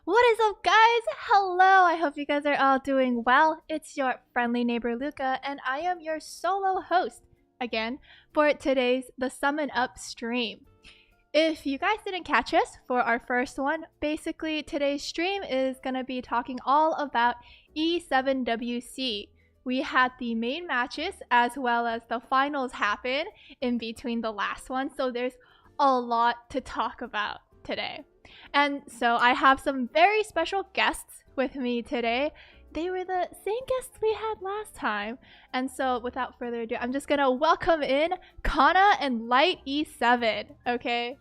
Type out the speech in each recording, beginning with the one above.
What is up, guys? Hello! I hope you guys are all doing well. It's your friendly neighbor Luka, and I am your solo host again for today's The Summon Up stream. If you guys didn't catch us for our first one, basically today's stream is going to be talking all about E7WC. We had the main matches as well as the finals happen in between the last one, so there's a lot to talk about today. And so I have some very special guests with me today. They were the same guests we had last time. And so without further ado, I'm just gonna welcome in Cannaaa and Light E7, okay?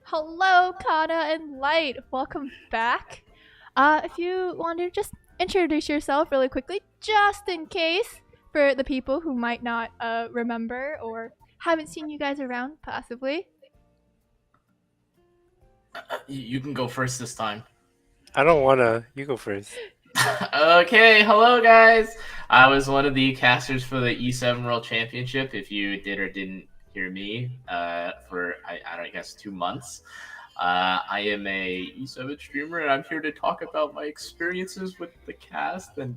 Hello, Cannaaa and Light. Welcome back. If you want to just introduce yourself really quickly, just in case, for the people who might not remember or haven't seen you guys around, possibly. You can go first this time. I don't wanna. You go first. Okay, hello guys. I was one of the casters for the E7 World Championship. If you did or didn't hear me, for I guess 2 months. I am a E7 streamer, and I'm here to talk about my experiences with the cast and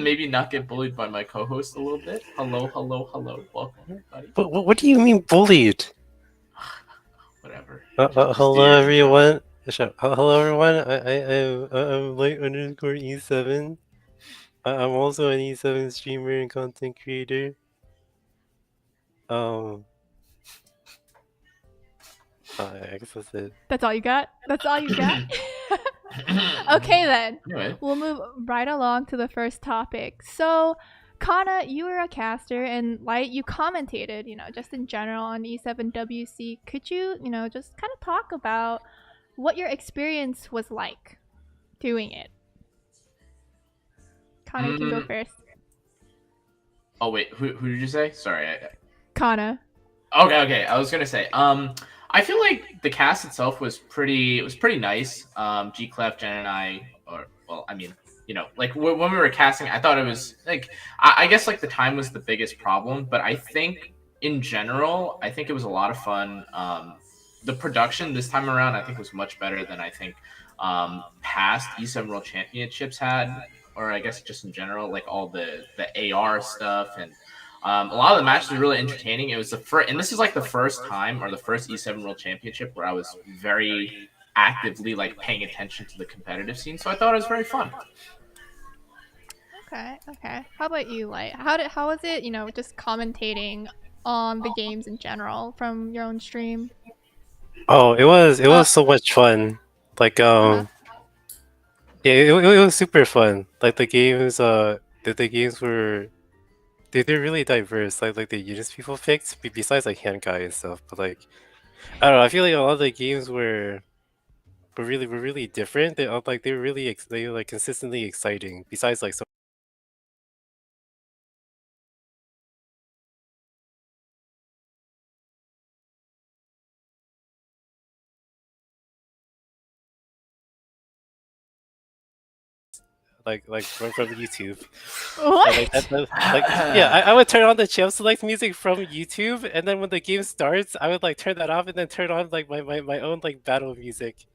maybe not get bullied by my co-host a little bit. Hello, welcome everybody. What do you mean bullied? Whatever. Hello everyone. Hello everyone. I'm light_E7. I'm also an E7 streamer and content creator. I guess that's it. That's all you got? That's all you got? Okay then. Anyway. We'll move right along to the first topic. So, Cannaaa, you were a caster, and Light, you commentated, just in general on E7WC. Could you, just kind of talk about what your experience was like doing it? Cannaaa, you can go first. Oh wait, who did you say? Sorry. Cannaaa. Okay. I was gonna say, I feel like the cast itself was pretty nice. G Clef, Jen, and I, like when we were casting, I thought it was like I guess like the time was the biggest problem, but I think in general, I think it was a lot of fun. The production this time around, I think, was much better than I think past E7 World Championships had, or I guess just in general, like all the AR stuff and. A lot of the matches were really entertaining. It was the first, and this is like the first time or the first E7 World Championship where I was very actively like paying attention to the competitive scene. So I thought it was very fun. Okay. How about you, Light? How was it? Just commentating on the games in general from your own stream. Oh, it was so much fun. Like yeah, it was super fun. Like the games were. They're really diverse, like the units people picked, besides like hand guy and stuff. But like, I don't know. I feel like a lot of the games were really different. They were like consistently exciting. Besides like some. Like from YouTube. What? I would turn on the channel select music from YouTube, and then when the game starts, I would like turn that off and then turn on like my own like battle music.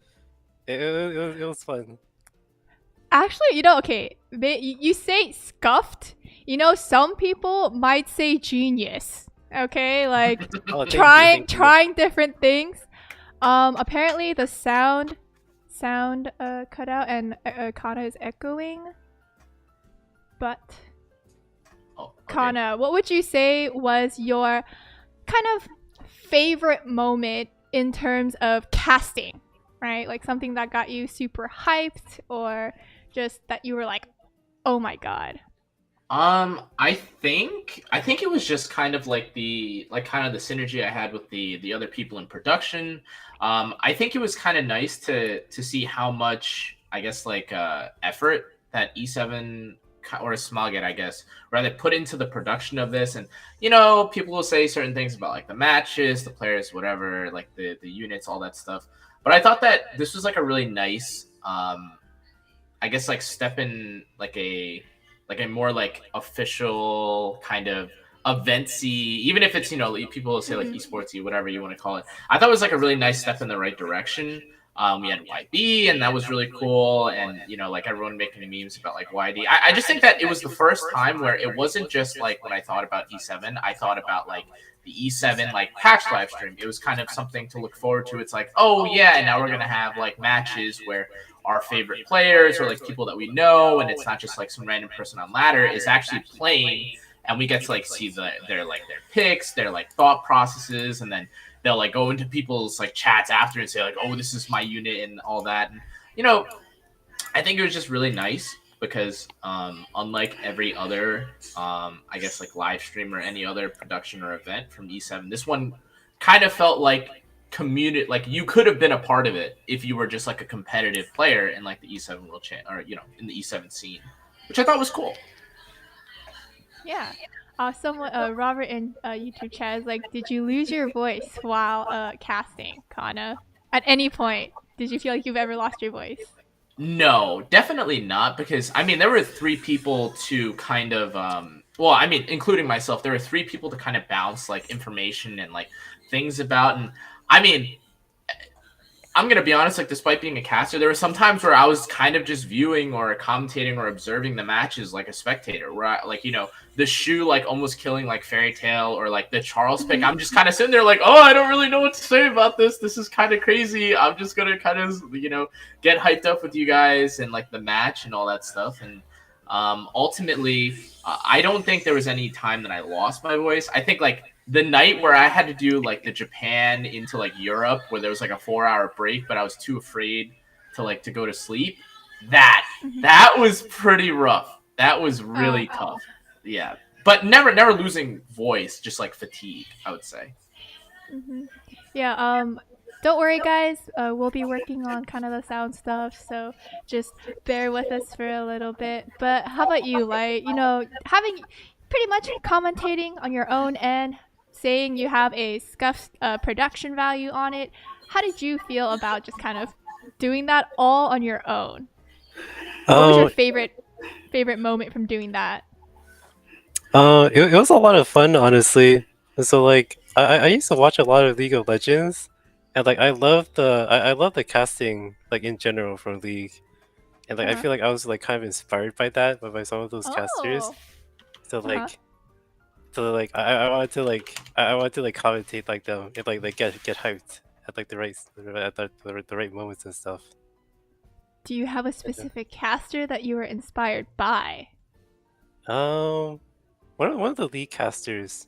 It was fun. Actually, okay, you say scuffed. Some people might say genius. Okay, like trying different things. Apparently the sound cut out and Cannaaa is echoing. But Cannaaa, what would you say was your kind of favorite moment in terms of casting, right? Like something that got you super hyped or just that you were like, oh my god. I think it was just kind of like the synergy I had with the other people in production. I think it was kind of nice to see how much, I guess, like effort that E7 or Smoggett, I guess, rather put into the production of this. And people will say certain things about like the matches, the players, whatever, like the units, all that stuff. But I thought that this was like a really nice, I guess, like step in like a more like official kind of eventsy, even if it's people will say like esportsy, whatever you want to call it. I thought it was like a really nice step in the right direction. We had YB, and that was really cool. And like everyone making memes about like YD. I just think that it was the first time where it wasn't just like when I thought about E7. I thought about like the E7 like patch live stream. It was kind of something to look forward to. It's like, oh yeah, and now we're gonna have like matches where our favorite players or like people that we know, and it's not just like some random person on ladder, is actually playing, and we get to like see their picks, their like thought processes, and then they'll like go into people's like chats after and say like, oh, this is my unit and all that. And I think it was just really nice because unlike every other I guess like live stream or any other production or event from E7, this one kind of felt like community, like you could have been a part of it if you were just like a competitive player in like the E7 world or in the E7 scene, which I thought was cool. Yeah. Someone, Robert in YouTube chat is like, did you lose your voice while casting, Cannaaa? At any point, did you feel like you've ever lost your voice? No, definitely not, because I mean there were three people to kind of well, I mean including myself, there were three people to kind of bounce like information and like things about. And I mean, I'm gonna be honest, like despite being a caster, there were some times where I was kind of just viewing or commentating or observing the matches like a spectator, where I, like the Shu like almost killing like Fairy Tail or like the Charles pick. I'm just kind of sitting there like, oh, I don't really know what to say about this. This is kind of crazy. I'm just gonna kind of get hyped up with you guys and like the match and all that stuff. And ultimately, I don't think there was any time that I lost my voice. I think like the night where I had to do like the Japan into like Europe, where there was like a 4-hour break, but I was too afraid to go to sleep. That was pretty rough. That was really tough. Yeah, but never losing voice, just like fatigue, I would say. Yeah. Don't worry, guys. We'll be working on kind of the sound stuff, so just bear with us for a little bit. But how about you, Light? Having pretty much commentating on your own end, saying you have a scuffed production value on it. How did you feel about just kind of doing that all on your own? What was your favorite moment from doing that? It was a lot of fun, honestly. And so like I used to watch a lot of League of Legends, and like I love the casting like in general from League, and like I feel like I was like kind of inspired by that by some of those casters. So like I wanted to like commentate like them and like get hyped at like the right moments and stuff. Do you have a specific caster that you were inspired by? One of the League casters.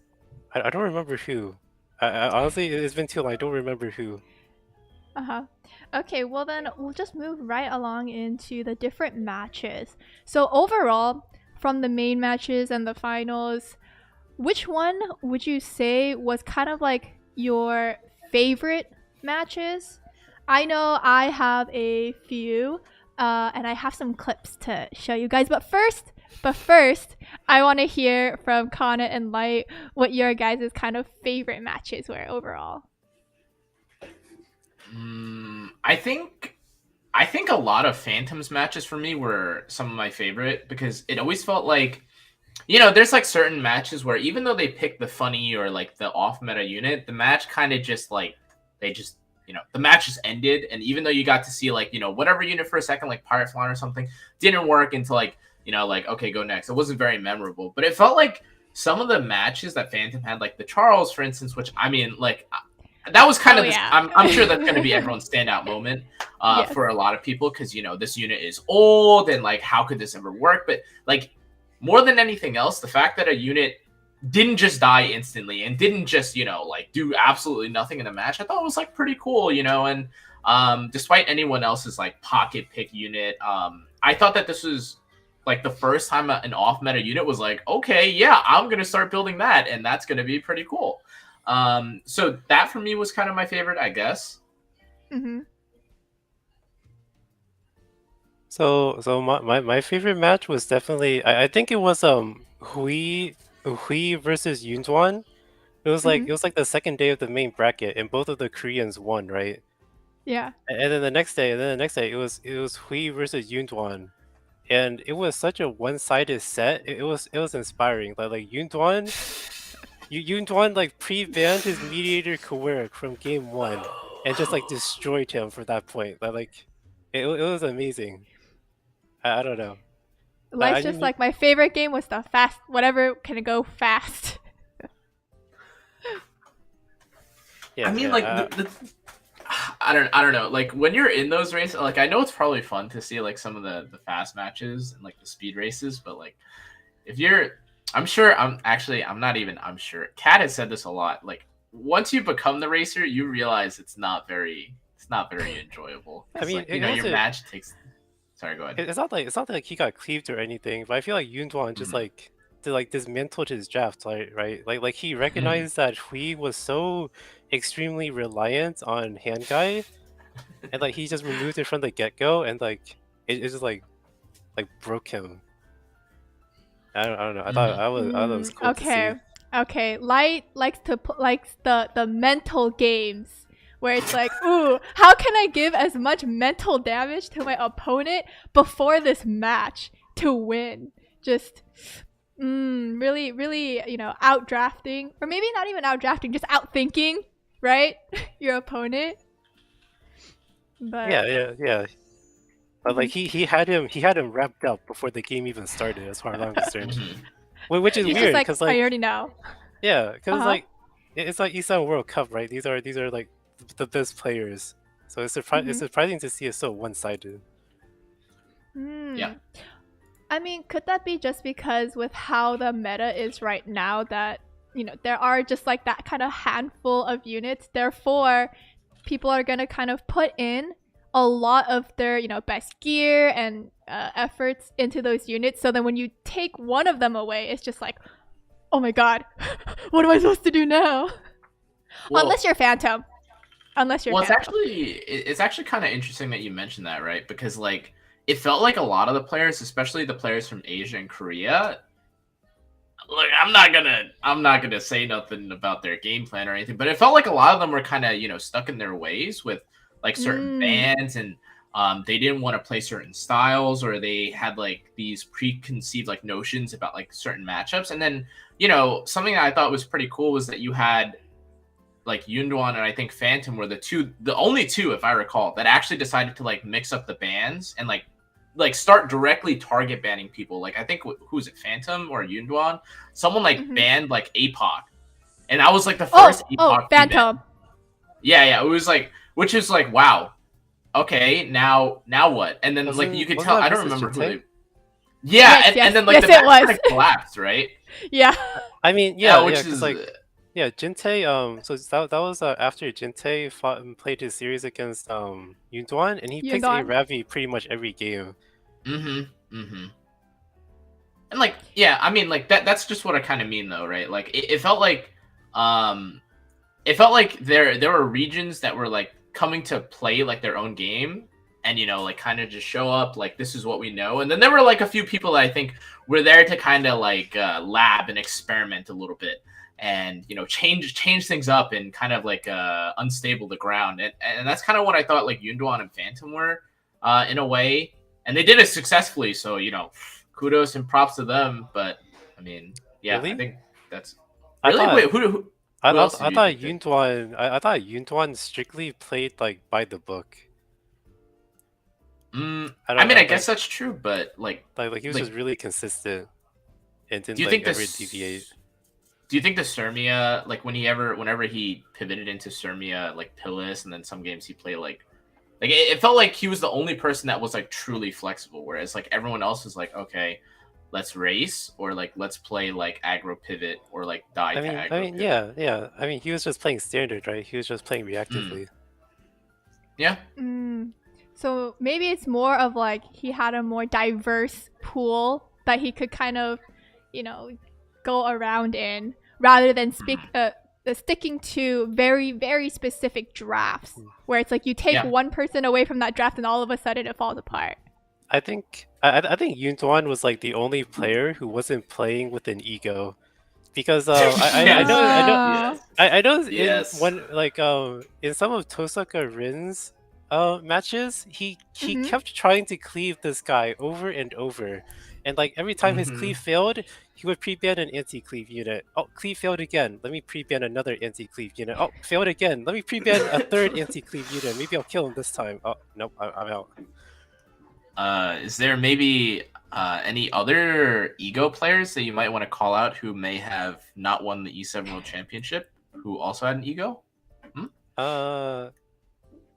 I don't remember who. I honestly, it's been too long. I don't remember who. Okay, well then we'll just move right along into the different matches. So overall, from the main matches and the finals, which one would you say was kind of like your favorite matches? I know I have a few, and I have some clips to show you guys. But first, I want to hear from Cannaaa and Light what your guys' kind of favorite matches were overall. I think a lot of Phantoms matches for me were some of my favorite, because it always felt like, there's like certain matches where even though they pick the funny or like the off meta unit, the match kind of just like the match just ended. And even though you got to see like whatever unit for a second, like Pirate Flan or something, didn't work until like like, okay, go next. It wasn't very memorable, but it felt like some of the matches that Phantom had, like the Charles, for instance, which I mean, like that was kind of I'm sure that's going to be everyone's standout moment yes. for a lot of people, because this unit is old and like how could this ever work? But like more than anything else, the fact that a unit didn't just die instantly and didn't just like do absolutely nothing in the match, I thought was like pretty cool. And despite anyone else's like pocket pick unit, I thought that this was like the first time an off meta unit was like, okay, yeah, I'm gonna start building that, and that's gonna be pretty cool. So that for me was kind of my favorite, I guess. So my favorite match was definitely, I think it was Hui versus Yuntuan. It was like the second day of the main bracket, and both of the Koreans won, right? Yeah. And then the next day, it was Hui versus Yuntuan, and it was such a one-sided set. It was inspiring. Like Yuntuan like pre-banned his mediator Kawirik from game 1, and just like destroyed him for that point. Like it was amazing. I don't know. Life's I just didn't. like my favorite game was the fast, whatever can go fast. Yeah, I mean, yeah. like I don't know. Like when you're in those races, like I know it's probably fun to see like some of the fast matches and like the speed races, but like if you're, I'm sure I'm not even I'm sure. Kat has said this a lot. Like once you become the racer, you realize it's not very enjoyable I because mean, like it your wasn't. match takes. Sorry, go ahead. It's not like he got cleaved or anything, but I feel like Yunduan just Mhm. like did like dismantled his draft, right? Like he Mhm. recognized that Hui was so extremely reliant on hand guy, and like he just removed it from the get go, and like it just like broke him. I don't know. Mhm. I thought it was cool to Okay, see. okay. Light likes the mental games where it's like, ooh, how can I give as much mental damage to my opponent before this match to win? Just really, really, out drafting, or maybe not even out drafting, just out thinking, right? Your opponent. But Yeah. But like he had him wrapped up before the game even started, as far as I'm concerned. Mhm. Which is he's Yeah. just weird, like, cause I like already know. yeah, because Uh like it's like East World Cup, right? These are like the best players, so it's huh. surprising to see it so one sided. Yeah. Hmm. I mean, could that be just because with how the meta is right now that, there are just like that kind of handful of units, therefore people are going to kind of put in a lot of their, best gear and efforts into those units. So then when you take one of them away, it's just like, oh my god, what am I supposed to do now? Well, Unless you're Phantom. Unless you're Well, Phantom. it's actually kind of interesting that you mentioned that, right? Because like it felt like a lot of the players, especially the players from Asia and Korea, like I'm not gonna say nothing about their game plan or anything, but it felt like a lot of them were kind of stuck in their ways with like certain Mm. bans and they didn't want to play certain styles or they had like these preconceived like notions about like certain matchups, and then something that I thought was pretty cool was that you had like Yunduan and I think Phantom were the only two, if I recall, that actually decided to like mix up the bans and like start directly target banning people. Like I think who's it, Phantom or Yunduan? Someone like Mm-hmm. banned like APOC, and that was like the first Oh, APOC ban. Phantom. Yeah, it was like, which is like, wow, okay, now what? And then like you could Wasn't tell, that I don't versus remember who Gente? they. Yeah, and then like Yes, the it match was. kind of collapsed, right? Yeah. I mean, Which because is like yeah, Gente. So that was after Gente fought and played his series against Yunduan, and he picks a Yundon. Ravi pretty much every game. mm-hmm. And like, yeah, I mean, like that's just what I kind of mean, though, right? Like, um, it felt like there were regions that were like coming to play like their own game, and like kind of just show up, like this is what we know. And then there were like a few people that I think were there to kind of like lab and experiment a little bit, and change things up and kind of like unstable the ground. And that's kind of what I thought like Yunduan and Phantom were, in a way, and they did it successfully. So kudos and props to them. But I mean, yeah, I Really? think that's I really. thought Wait, who else did I you thought think did? I thought Yuntuan strictly played like by the book. I I don't mean, I like guess that's true, but like he was just like, really consistent and do didn't you like think ever this? deviate. Do you think the Sirmia, like whenever he pivoted into Sirmia, like Pillis, and then some games he played like it felt like he was the only person that was like truly flexible, whereas like everyone else was like, okay, let's race or like let's play like aggro pivot or like die to aggro pivot. Yeah. I mean, he was just playing standard, right? He was just playing Mm. reactively. Yeah. Mm. So maybe it's more of like he had a more diverse pool that he could kind of, go around in rather than sticking to very, very specific drafts where it's like you take Yeah. one person away from that draft and all of a sudden it falls apart. I think Yuntuan was like the only player who wasn't playing with an ego, because Yes. Ah. Yes. I know in Yes. one like in some of Tosaka Rin's matches, he Mm-hmm. kept trying to cleave this guy over and over, and like every time his Hmm. cleave failed, he would pre-ban an anti-cleave unit. Oh, cleave failed again. Let me pre-ban another anti-cleave unit. Oh, failed again. Let me pre-ban a third anti-cleave unit. Maybe I'll kill him this time. Oh, nope, I'm out. Is there maybe any other ego players that you might want to call out who may have not won the E7 World Championship who also had an ego? Uh,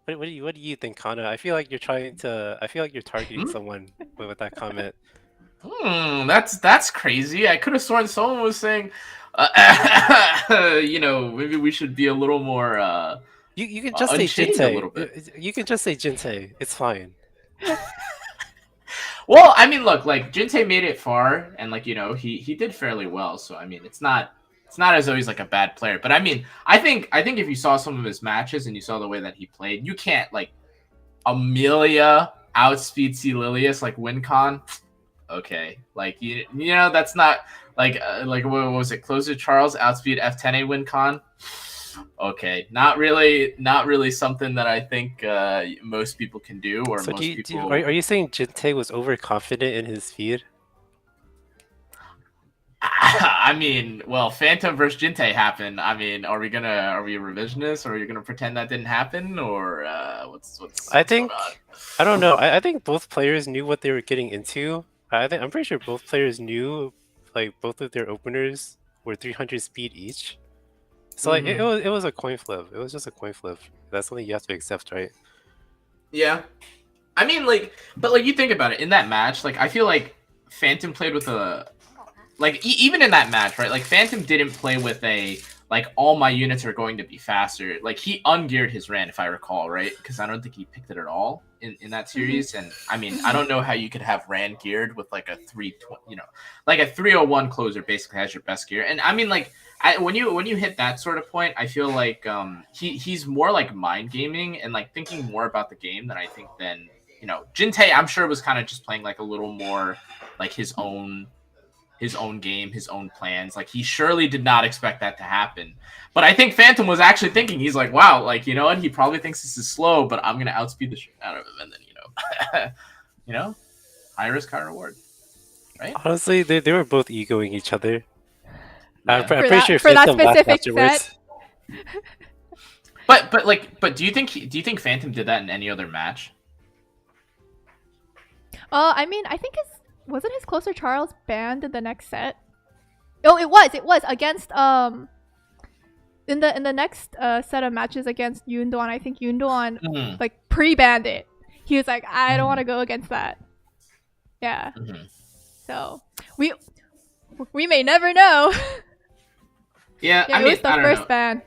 what do you think, Cannaaa? I feel like you're trying to. I feel like you're targeting Hmm? someone with that comment. That's crazy. I could have sworn someone was saying, maybe we should be a little more You can just say unchained a Gente. little bit. You can just say Gente. It's fine. Well, I mean, look, like Gente made it far, and like he did fairly well. So I mean, it's not as though he's like a bad player. But I mean, I think if you saw some of his matches and you saw the way that he played, you can't like Amelia outspeed C Lilius like WinCon. Okay, like that's not like what was it? Closer Charles outspeed F10A WinCon. Okay, not really something that I think most people can do, or So most people. are you saying Gente was overconfident in his speed? I mean, well, Phantom versus Jinte happened. I mean, are we revisionist, or are you gonna pretend that didn't happen, or what's I going think on? I don't know. I think both players knew what they were getting into. I'm pretty sure both players knew like both of their openers were 300 speed each. So like Mhm. it was a coin flip. It was just a coin flip. That's something you have to accept, right? Yeah, I mean, like, but like you think about it in that match, like I feel like Phantom played with a like even in that match, right? Like Phantom didn't play with a like all my units are going to be faster. Like he ungeared his Ran, if I recall, right? Because I don't think he picked it at all in that series. And I mean, I don't know how you could have Ran geared with like a 320, like a 301 closer basically has your best gear. And I mean, like when you hit that sort of point, I feel like he's more like mind gaming and like thinking more about the game than I think than Jinte. I'm sure was kind of just playing like a little more like his own game, his own plans. Like he surely did not expect that to happen. But I think Phantom was actually thinking, he's like, wow, like you know what? He probably thinks this is slow, but I'm gonna outspeed the shit out of him, and then high risk, high reward, right? Honestly, they were both egoing each other. I'm Yeah. I'm pretty sure For that Phantom laughed specific set. afterwards. But do you think Phantom did that in any other match? I mean, I think wasn't his closer Charles banned in the next set? Oh, it was against in the next set of matches against Yoondoan. I think Yoondoan Mm-hmm. like pre-banned it. He was like, I don't Mhm. want to go against that. Yeah. Mm-hmm. So we may never know. Yeah, Yeah, I it mean, was the I don't first know. ban.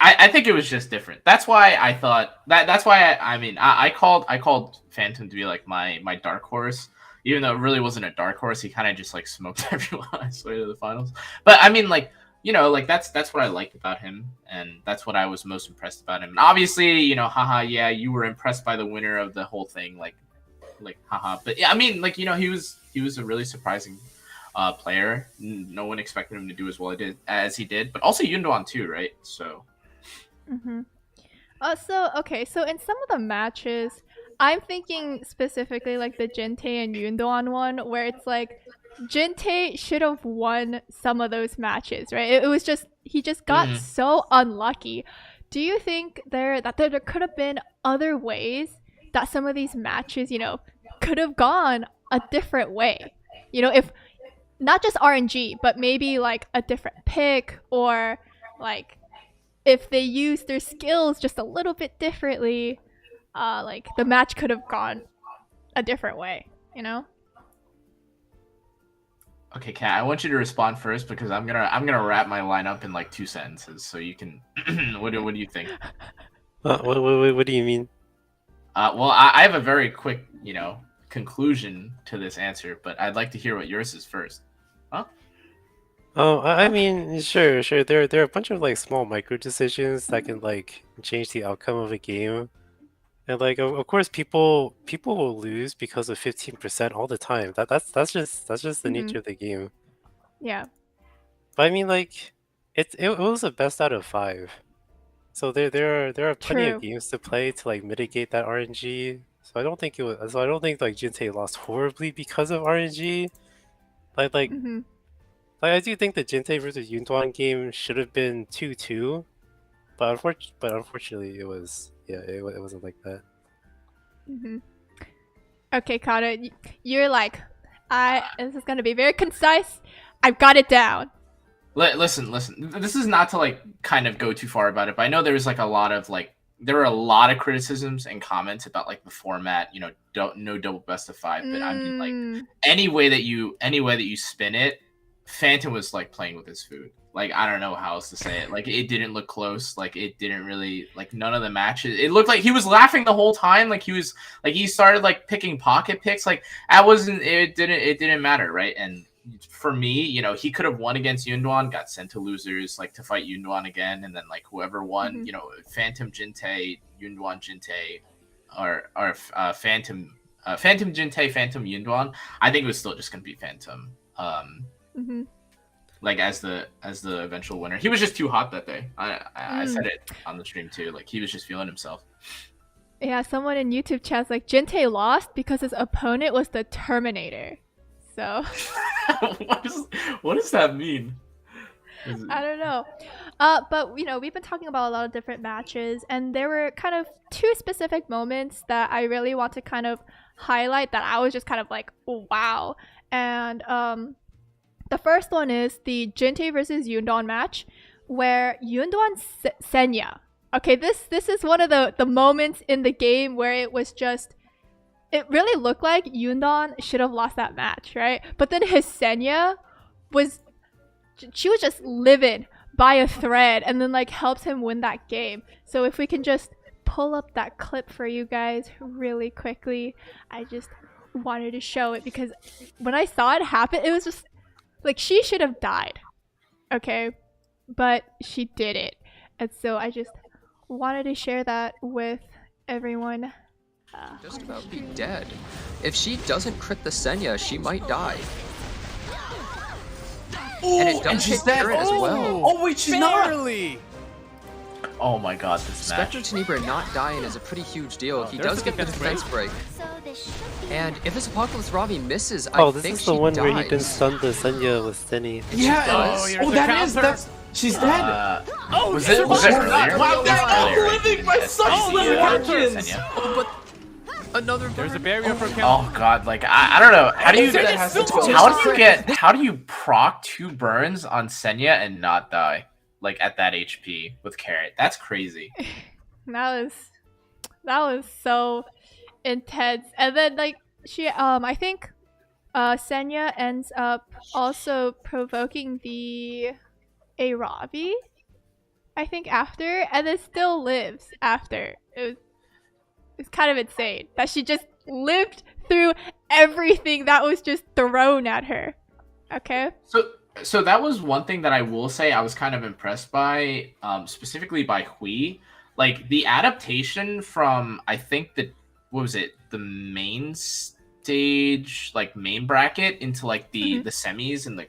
I think it was just different. That's why I thought that's why I mean I called Phantom to be like my dark horse, even though it really wasn't a dark horse. He kind of just like smoked everyone on his way to the finals. But I mean, like like that's what I liked about him, and that's what I was most impressed about him. And obviously, haha, yeah, you were impressed by the winner of the whole thing, like haha. But yeah, I mean, like he was a really surprising player. No one expected him to do as well as he did, but also Yunduan too, right? So. Mm-hmm. So in some of the matches, I'm thinking specifically like the Gente and Yoondoan one, where it's like Gente should have won some of those matches, right? It was just he just got Mhm. so unlucky. Do you think there could have been other ways that some of these matches, could have gone a different way? If not just RNG, but maybe like a different pick or like if they used their skills just a little bit differently, like the match could have gone a different way, Okay, Kat, I want you to respond first because I'm gonna wrap my lineup in like 2 sentences, so you can. What do you think? What do you mean? Well, I have a very quick conclusion to this answer, but I'd like to hear what yours is first. Huh? Oh, I mean, sure. There are a bunch of like small micro decisions that can like change the outcome of a game. And like of course people will lose because of 15% all the time. That's just the Mm-hmm. nature of the game. Yeah. But I mean like it was a best out of 5. So there are plenty of True. games to play to like mitigate that RNG. So I don't think like Jinte lost horribly because of RNG. Like Mm-hmm. I do think the Gente versus Yuntuan game should have been 2-2, but unfortunately it was it wasn't like that. Mm-hmm. Okay, Connor, you're like, this is gonna be very concise. I've got it down. Listen. This is not to like kind of go too far about it, but I know there was like a lot of there were a lot of criticisms and comments about like the format. No double best of five. But I mean, like any way that you spin it, Phantom was like playing with his food. Like I don't know how else to say it. Like it didn't look close. Like it didn't really like none of the matches. It looked like he was laughing the whole time. Like he started like picking pocket picks. Like that wasn't. It didn't matter, right? And for me, he could have won against Yunduan, got sent to losers, like to fight Yunduan again, and then like whoever won, Phantom Gente, Yunduan Gente, or Phantom Gente, Phantom Yunduan. I think it was still just gonna be Phantom. Like as the eventual winner. He was just too hot that day. I said it on the stream too. Like he was just feeling himself. Yeah, someone in YouTube chat's like Gente lost because his opponent was the Terminator. So what does that mean? I don't know. But we've been talking about a lot of different matches, and there were kind of two specific moments that I really want to kind of highlight that I was just kind of like, wow. And the first one is the Gente versus Yunduan match, where Yunduan Senya. Okay, this is one of the moments in the game where it was just. It really looked like Yunduan should have lost that match, right? But then his Senya was just living by a thread and then like helps him win that game. So if we can just pull up that clip for you guys really quickly. I just wanted to show it because when I saw it happen, it was just like she should have died. Okay? But she did it. And so I just wanted to share that with everyone. Just about be dead. If she doesn't crit the Senya, she might die. Ooh, and it does hit Karen as well. Oh wait, she's barely. Oh my god, this match. Spectre Tenebra not dying is a pretty huge deal. He does get the defense break. And if this Apocalypse Ravi misses, I think this is the one where he didn't stun the Senya with Senny. Yeah, that's she's dead. Was it earlier? Wow, that's living by such slim margins. But another there's a barrier for Oh god, like I don't know. How do you proc 2 burns on Senya and not die? Like at that HP with Carrot. That's crazy. That was so intense. And then like she I think Senya ends up also provoking the Ravi, I think, after, and then still lives after. It's kind of insane that she just lived through everything that was just thrown at her. Okay? So that was one thing that I will say I was kind of impressed by, specifically by Hui. Like the adaptation from, I think the main stage, like main bracket into like the semis and the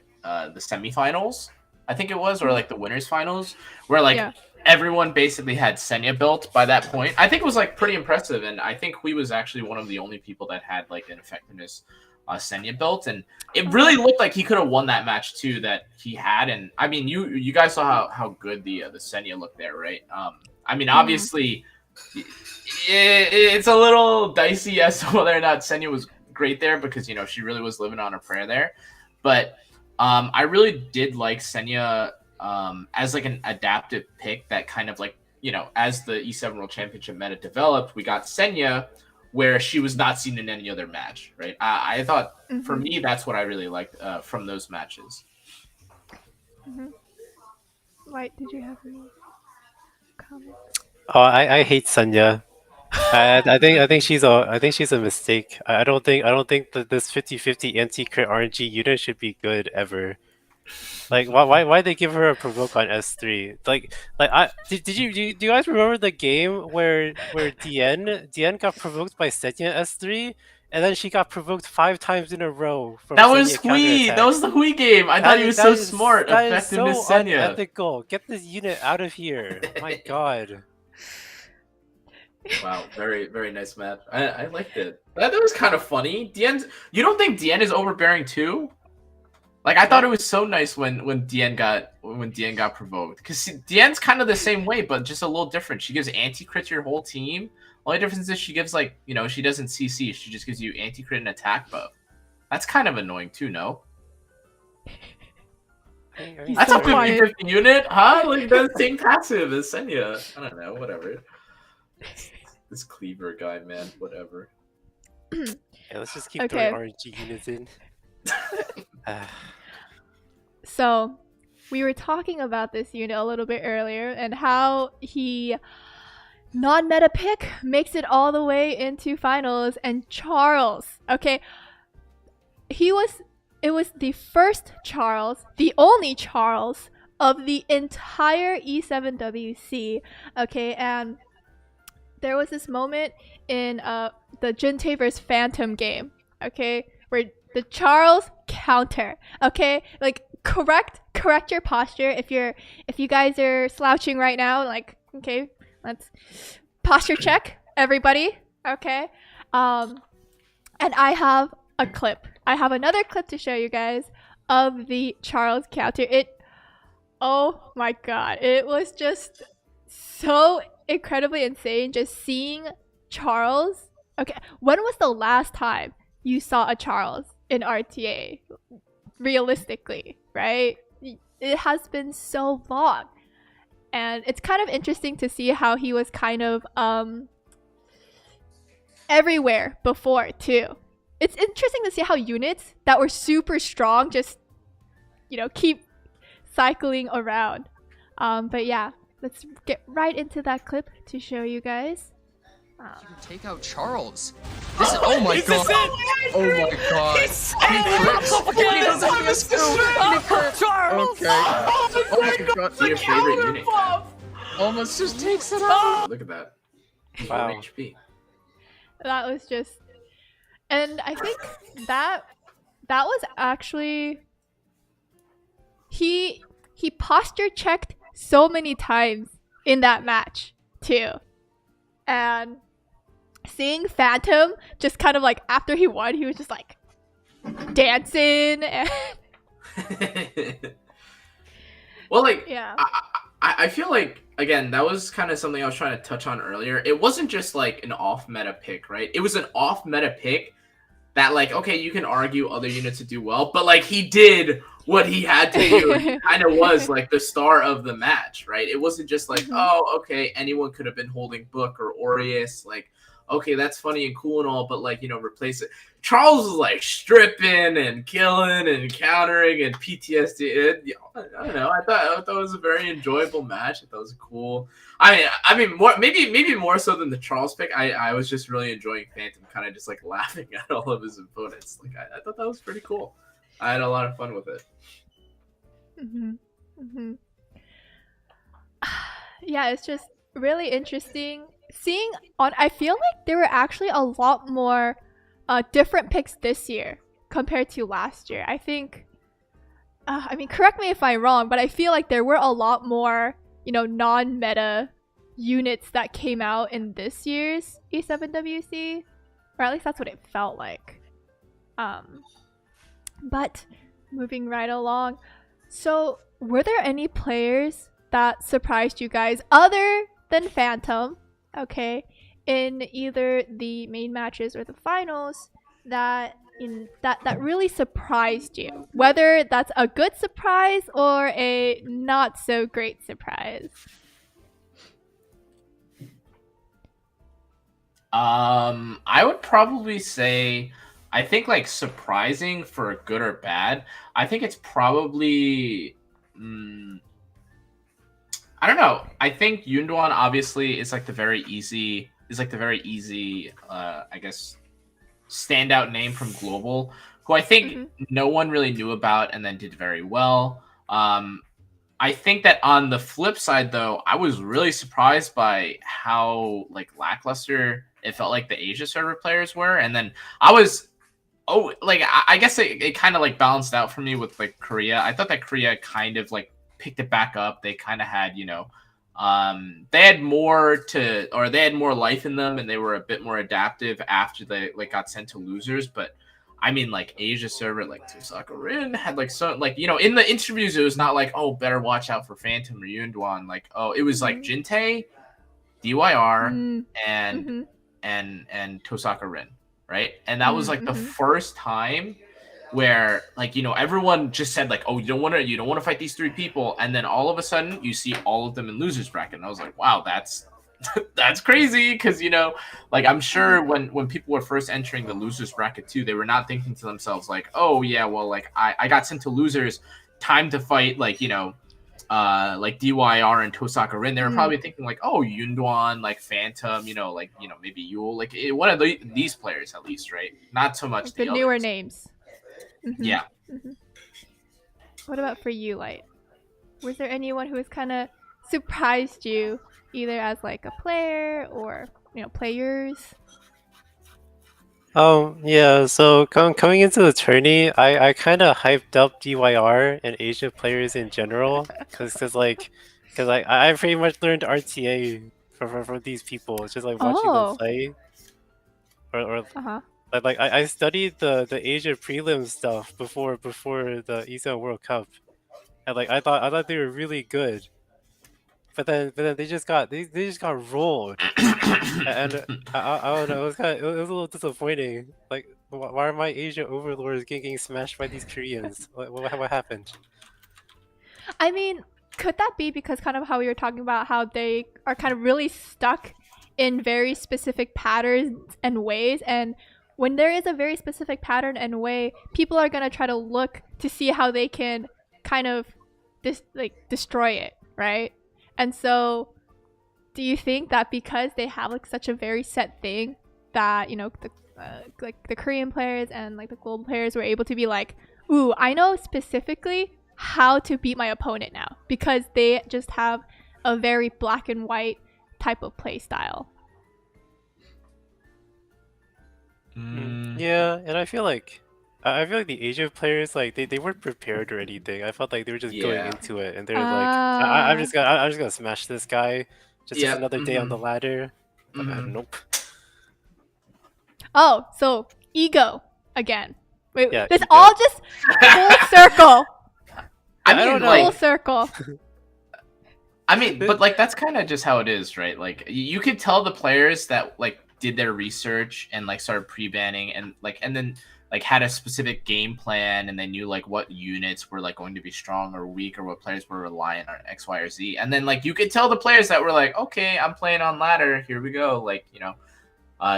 semifinals, I think it was, or like the winners finals, where like everyone basically had Senya built by that point. I think it was like pretty impressive, and I think Hui was actually one of the only people that had like an effectiveness Senya built, and it really looked like he could have won that match too that he had. And I mean, you guys saw how good the Senya looked there, right? I mean, obviously, it's a little dicey as to whether or not Senya was great there because she really was living on a prayer there, but I really did like Senya as like an adaptive pick that kind of like as the E7 World Championship meta developed, we got Senya where she was not seen in any other match, right? I thought for me that's what I really liked from those matches. White, did you have any comments? Oh, I hate Senya. I think she's a mistake. I don't think that this 50-50 anti-crit RNG unit should be good ever. Like why they give her a provoke on S3? Do you guys remember the game where Diane got provoked by Senya S3 and then she got provoked 5 times in a row from That was Senya Hui. That was the Hui game. I thought he was so smart. Effectiveness so Senya. unethical. Get this unit out of here. My god. Wow, very, very nice match. I liked it. That was kind of funny. You don't think Diane is overbearing too? Like I thought it was so nice when Dian got provoked, because Dian's kind of the same way, but just a little different. She gives anti-crit to your whole team. Only difference is she gives like, you know, she doesn't CC. She just gives you anti-crit and attack buff. That's kind of annoying too, no? That's so a 50-50 unit, huh? Like the same passive as Senya. I don't know, whatever. This Cleaver guy, man, whatever. Yeah, let's just keep Okay. throwing RNG units in. So, we were talking about this unit a little bit earlier and how he non-meta pick makes it all the way into finals, and Charles, okay, it was the first Charles, the only Charles of the entire E7WC, okay, and there was this moment in the Gente vs Phantom game, okay, where the Charles counter, okay, like correct your posture if you guys are slouching right now, like, okay, let's posture check everybody, okay, and I have a clip. I have another clip to show you guys of the Charles counter. Oh my god, it was just so incredibly insane just seeing Charles. Okay, when was the last time you saw a Charles in RTA? Realistically, right? It has been so long. And it's kind of interesting to see how he was kind of everywhere before too. It's interesting to see how units that were super strong just, you know, keep cycling around. But yeah, let's get right into that clip to show you guys. You can take out Charles. This is, oh my god. Oh my god. He crits. Charles! Okay. Oh my god. Your favorite unit. Almost just takes it out. Look at that. Wow. 4 HP. That was just, and I think that was actually, he posture checked so many times in that match too, and seeing Phantom just kind of like after he won, he was just like dancing and Well, like, yeah. I feel like, again, that was kind of something I was trying to touch on earlier. It wasn't just like an off meta pick, right? It was an off meta pick that, like, okay, you can argue other units to do well, but like he did what he had to do. He kind of was like the star of the match, right? It wasn't just like, oh, okay, anyone could have been holding Book or Aureus, like, okay, that's funny and cool and all, but like, you know, replace it. Charles was like stripping and killing and countering and PTSD. I don't know. I thought it was a very enjoyable match. I thought it was cool. I mean, more maybe more so than the Charles pick. I was just really enjoying Phantom, kind of just like laughing at all of his opponents. Like I thought that was pretty cool. I had a lot of fun with it. Yeah, it's just really interesting seeing on. I feel like there were actually a lot more different picks this year compared to last year. I think, I mean, correct me if I'm wrong, but I feel like there were a lot more, you know, non-meta units that came out in this year's E7WC, or at least that's what it felt like. But moving right along, so were there any players that surprised you guys other than Phantom, okay, in either the main matches or the finals that really surprised you, whether that's a good surprise or a not so great surprise? I would probably say, I think like surprising for good or bad, I think it's probably I don't know. I think Yunduan obviously is like the very easy I guess standout name from Global, who I think no one really knew about and then did very well. I think that on the flip side though, I was really surprised by how like lackluster it felt like the Asia server players were, and then I guess it kind of like balanced out for me with like Korea. I thought that Korea kind of like picked it back up. They kind of had, you know, they had more life in them, and they were a bit more adaptive after they like got sent to losers. But I mean, like Asia server, like Tosaka Rin had like so like in the interviews it was not like, oh, better watch out for Phantom or Yunduan. Like, oh, it was like Gente, DYR, and Mm-hmm. and Tosaka Rin, right? And that was like the Mm-hmm. first time where like everyone just said like, oh, you don't want to fight these three people, and then all of a sudden you see all of them in losers bracket, and I was like, wow, that's that's crazy, because like I'm sure when people were first entering the losers bracket too, they were not thinking to themselves like, oh yeah, well, like I got sent to losers, time to fight like like DYR and Tosaka Rin. They were probably thinking like, oh, Yunduan, like Phantom, like maybe Yule, like one of these players at least, right? Not so much Like the the newer others. names. Mm-hmm. Yeah. Mm-hmm. What about for you, Light? Was there anyone who has kind of surprised you, either as like a player or players? Yeah, so coming into the tourney, I kind of hyped up DYR and Asia players in general, cause I pretty much learned RTA from these people. It's just like watching them Oh. play, or Uh-huh. I studied the Asia prelim stuff before the ESL World Cup, and like I thought they were really good, but then they just got rolled. And I don't know, it was a little disappointing. Like, why are my Asia overlords getting smashed by these Koreans? What happened? I mean, could that be because kind of how we were talking about how they are kind of really stuck in very specific patterns and ways, and when there is a very specific pattern and way, people are going to try to look to see how they can kind of destroy it, right? And so do you think that because they have like such a very set thing that like the Korean players and like the global players were able to be like, ooh, I know specifically how to beat my opponent now, because they just have a very black and white type of play style? Yeah, and I feel like the Asia players, like they weren't prepared or anything. I felt like they were just going Yeah. into it, and they're like, I'm just gonna smash this guy. Just another day on the ladder. Nope. Oh, so ego again. Wait, Yeah, this ego. all just full circle. I mean, don't know. like, Full circle. I mean, but like that's kind of just how it is, right? Like you could tell the players that like did their research and like started pre-banning and then like had a specific game plan, and they knew like what units were like going to be strong or weak, or what players were reliant on X, Y, or Z. And then like you could tell the players that were like, okay, I'm playing on ladder, here we go, like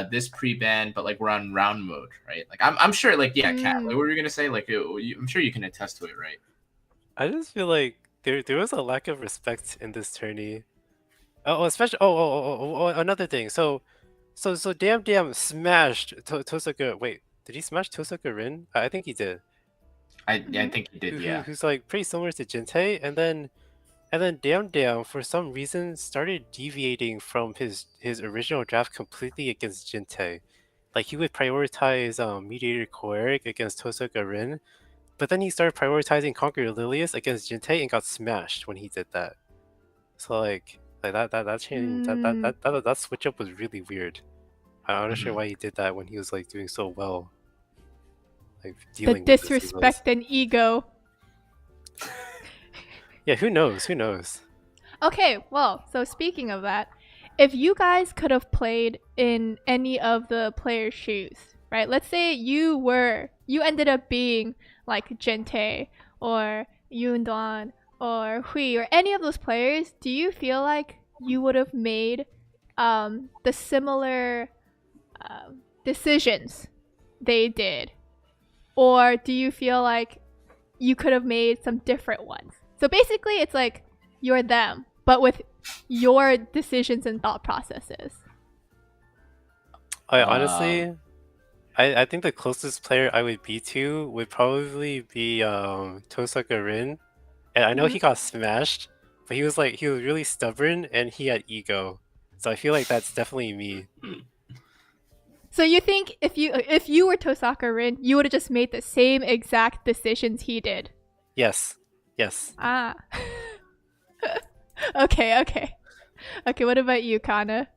this pre-ban, but like we're on round mode, right? Like I'm sure, like Kat, like what were you gonna say? Like I'm sure you can attest to it, right? I just feel like there was a lack of respect in this tourney. Especially another thing. So Damn smashed Tosaka. Wait, did he smash Tosaka Rin? I think he did. I think he did, yeah. Who's like pretty similar to Gente, and then Damn for some reason started deviating from his original draft completely against Gente. Like he would prioritize Mediator Koeric against Tosaka Rin, but then he started prioritizing Conqueror Lilius against Gente and got smashed when he did that. So like that change, that switch up was really weird. I'm not sure why he did that when he was like doing so well. Like dealing The with disrespect and ego. Yeah, who knows? Who knows? Okay, well, so speaking of that, if you guys could have played in any of the players' shoes, right? Let's say you ended up being like Gente or Yundan or Hui or any of those players, do you feel like you would have made the similar decisions they did? Or do you feel like you could have made some different ones? So basically, it's like you're them, but with your decisions and thought processes. Honestly, I think the closest player I would be to would probably be Tosaka Rin. And I know he got smashed, but he was really stubborn and he had ego. So I feel like that's definitely me. So you think if you were Tosaka Rin, you would have just made the same exact decisions he did? Yes. Ah. Okay, what about you, Cannaaa?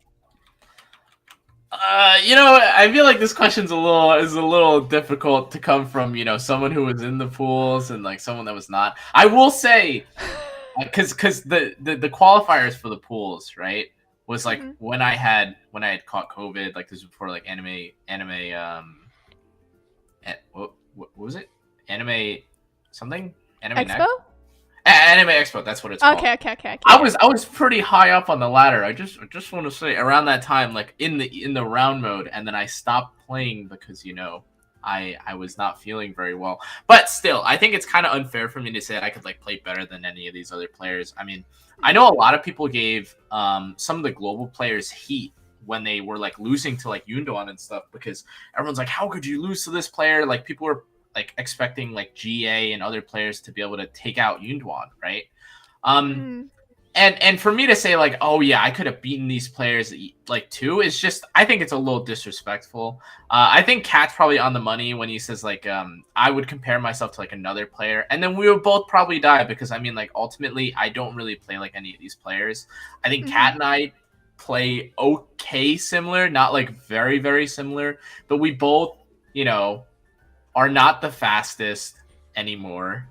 I feel like this question's a little difficult to come from someone who was in the pools and like someone that was not. I will say, because the qualifiers for the pools, right, was like when I had caught COVID, like this was before like what was it? Anime something? Anime Expo? Next? Anime Expo, that's what it's called. Okay. I was pretty high up on the ladder. I just want to say around that time, like in the round mode, and then I stopped playing because I was not feeling very well. But still, I think it's kind of unfair for me to say that I could like play better than any of these other players. I mean, I know a lot of people gave some of the global players heat when they were like losing to like Yunduan and stuff, because everyone's like, how could you lose to this player? Like people were like expecting like GA and other players to be able to take out Yunduan, right? And for me to say like, oh yeah, I could have beaten these players like too, is just, I think it's a little disrespectful. I think Cat's probably on the money when he says like, I would compare myself to like another player, and then we would both probably die, because I mean like ultimately I don't really play like any of these players. I think Cat and I play okay similar, not like very, very similar, but we both, are not the fastest anymore.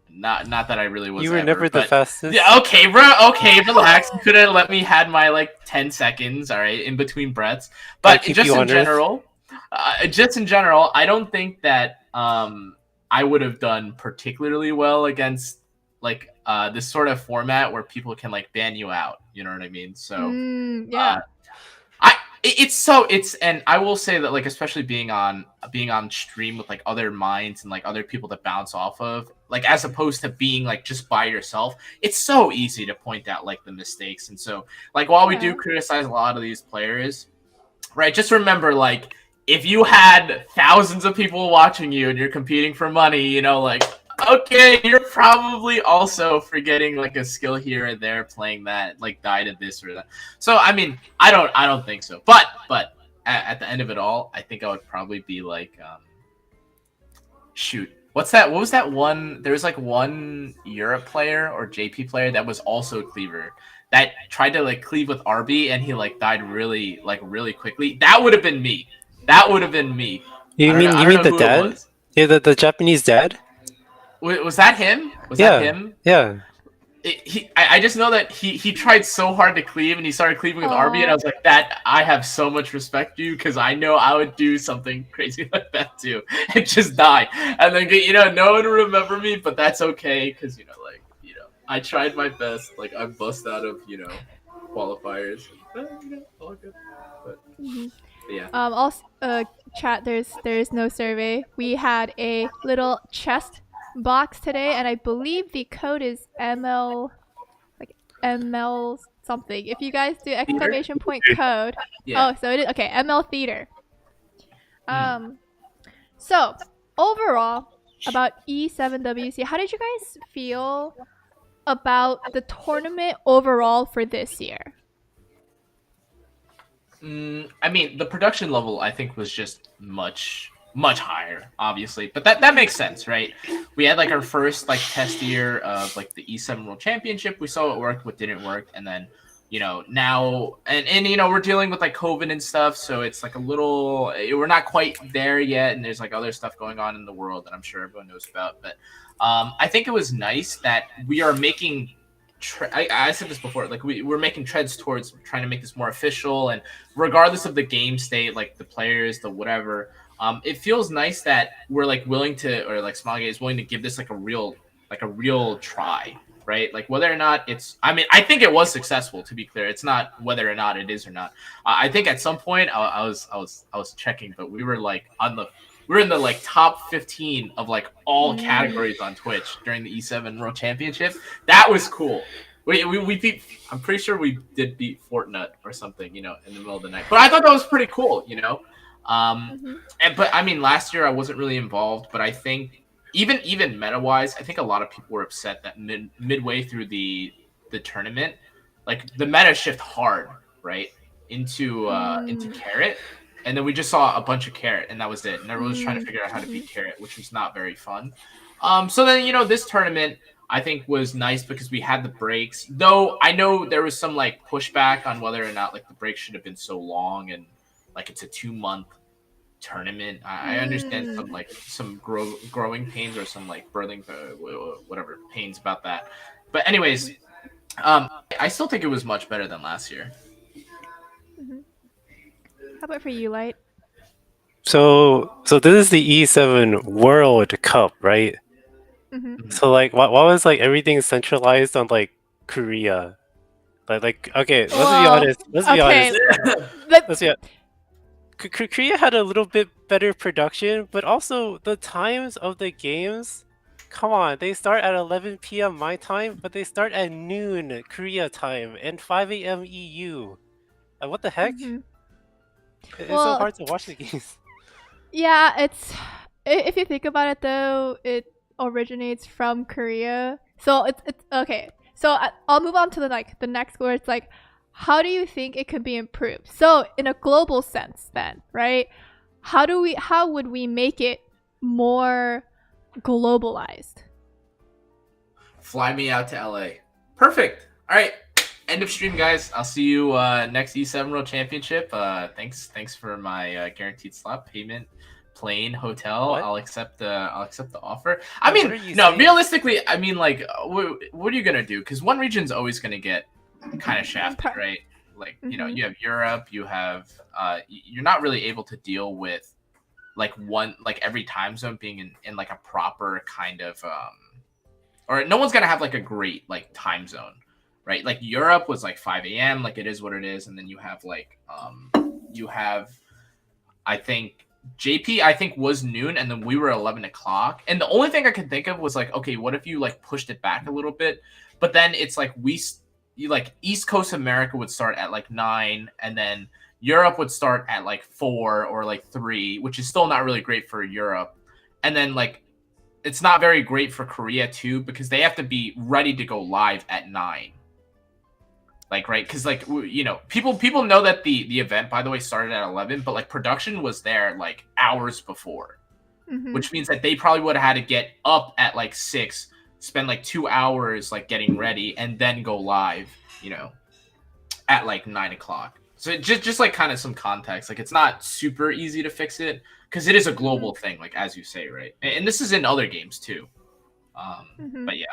Not that I really was. You were never the fastest. Yeah, okay, bro. Okay, relax. You could have let me had my like 10 seconds, all right, in between breaths. But just in general, I don't think that I would have done particularly well against like this sort of format where people can like ban you out. You know what I mean? So yeah. And I will say that like, especially being on stream with like other minds and like other people to bounce off of, like as opposed to being like just by yourself, it's so easy to point out like the mistakes. And so like while we do criticize a lot of these players, right, just remember like if you had thousands of people watching you and you're competing for money, like, okay, you're probably also forgetting like a skill here and there, playing that like die to this or that. So I mean, I don't think so. But at the end of it all, I think I would probably be like, shoot, what was that one? There was like one Europe player or JP player that was also a cleaver that tried to like cleave with RB, and he like died really quickly. That would have been me. You mean the dad? Yeah, the Japanese dad. Was that him? That him? Yeah. I just know that he tried so hard to cleave, and he started cleaving with RB, and I was like, that I have so much respect for you, because I know I would do something crazy like that too, and just die, and then no one will remember me, but that's okay, because I tried my best. Like I bust out of qualifiers, and, all good. But yeah. Also, chat. There's no survey. We had a little chest box today, and I believe the code is ML something. If you guys do exclamation point code, oh, so it is okay. ML Theater. So overall about E7WC, how did you guys feel about the tournament overall for this year? I mean, the production level I think was just much higher, obviously, but that makes sense, right? We had like our first like test year of like the E7 World Championship. We saw what worked, what didn't work, and then now and we're dealing with like COVID and stuff, so it's like a little, we're not quite there yet, and there's like other stuff going on in the world that I'm sure everyone knows about. But I think it was nice that we are making I said this before, like we're making treads towards trying to make this more official, and regardless of the game state, like the players, the whatever, it feels nice that we're like willing to, or like Smoggy is willing to give this like a real try, right? Like whether or not it's, I mean, I think it was successful, to be clear. It's not whether or not it is or not. I think at some point I was checking, but we were like we're in the like top 15 of like all categories on Twitch during the E7 World Championship. That was cool. We beat, I'm pretty sure we did beat Fortnite or something, in the middle of the night. But I thought that was pretty cool, but I mean, last year I wasn't really involved, but I think even meta wise, I think a lot of people were upset that midway through the tournament, like the meta shift hard, right, into Carrot. And then we just saw a bunch of Carrot, and that was it. And everyone was trying to figure out how to beat Carrot, which was not very fun. So then, this tournament, I think, was nice because we had the breaks. Though I know there was some, like, pushback on whether or not, like, the break should have been so long and like it's a 2-month tournament. I understand some growing pains or some like birthing whatever pains about that. But anyways, I still think it was much better than last year. How about for you, Light? So this is the E7 World Cup, right? So like, why was like everything centralized on like Korea? Like okay, let's be Well, honest. Let's be honest. But Let's be. Korea had a little bit better production, but also the times of the games. Come on, they start at 11 p.m. my time, but they start at noon Korea time and 5 a.m. EU. What the heck? It's so Well, hard to watch the games. yeah, if you think about it though, it originates from Korea. So it's okay. So I'll move on to the next where it's like, how do you think it could be improved? So in a global sense, then, right? How would we make it more globalized? Fly me out to LA. Perfect. All right. End of stream, guys. I'll see you next E7 World Championship. Thanks for my guaranteed slot payment, plane, hotel. What? I'll accept the offer. I What are mean, you no, saying? realistically, I mean, like, what are you gonna do? Because one region's always gonna get kind of shafted, right? Like, you know, you have Europe, you have you're not really able to deal with like every time zone being in like a proper kind of or no one's gonna have like a great like time zone, right? Like Europe was like 5 a.m. like it is what it is, and then you have like I think JP I think was noon, and then we were 11 o'clock. And the only thing I could think of was like, okay, what if you like pushed it back a little bit? But then it's like like East Coast America would start at like 9, and then Europe would start at like 4 or like 3, which is still not really great for Europe. And then like it's not very great for Korea too, because they have to be ready to go live at 9. Like, right? Because like, you know, people know that the event, by the way, started at 11, but like production was there like hours before, which means that they probably would have had to get up at like 6, spend like 2 hours like getting ready, and then go live, you know, at like 9 o'clock. So just like kind of some context, like it's not super easy to fix it because it is a global thing, like as you say, right? And this is in other games too. But yeah.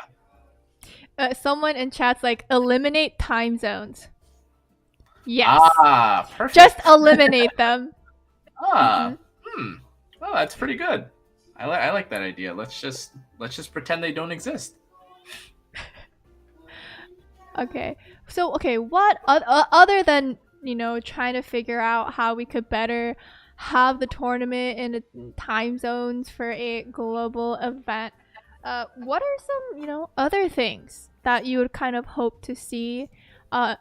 Someone in chat's like, eliminate time zones. Yes. Ah, perfect. Just eliminate them. Well, that's pretty good. I like that idea. Let's just pretend they don't exist. Okay. So, what other than, you know, trying to figure out how we could better have the tournament in time zones for a global event, what are some, you know, other things that you would kind of hope to see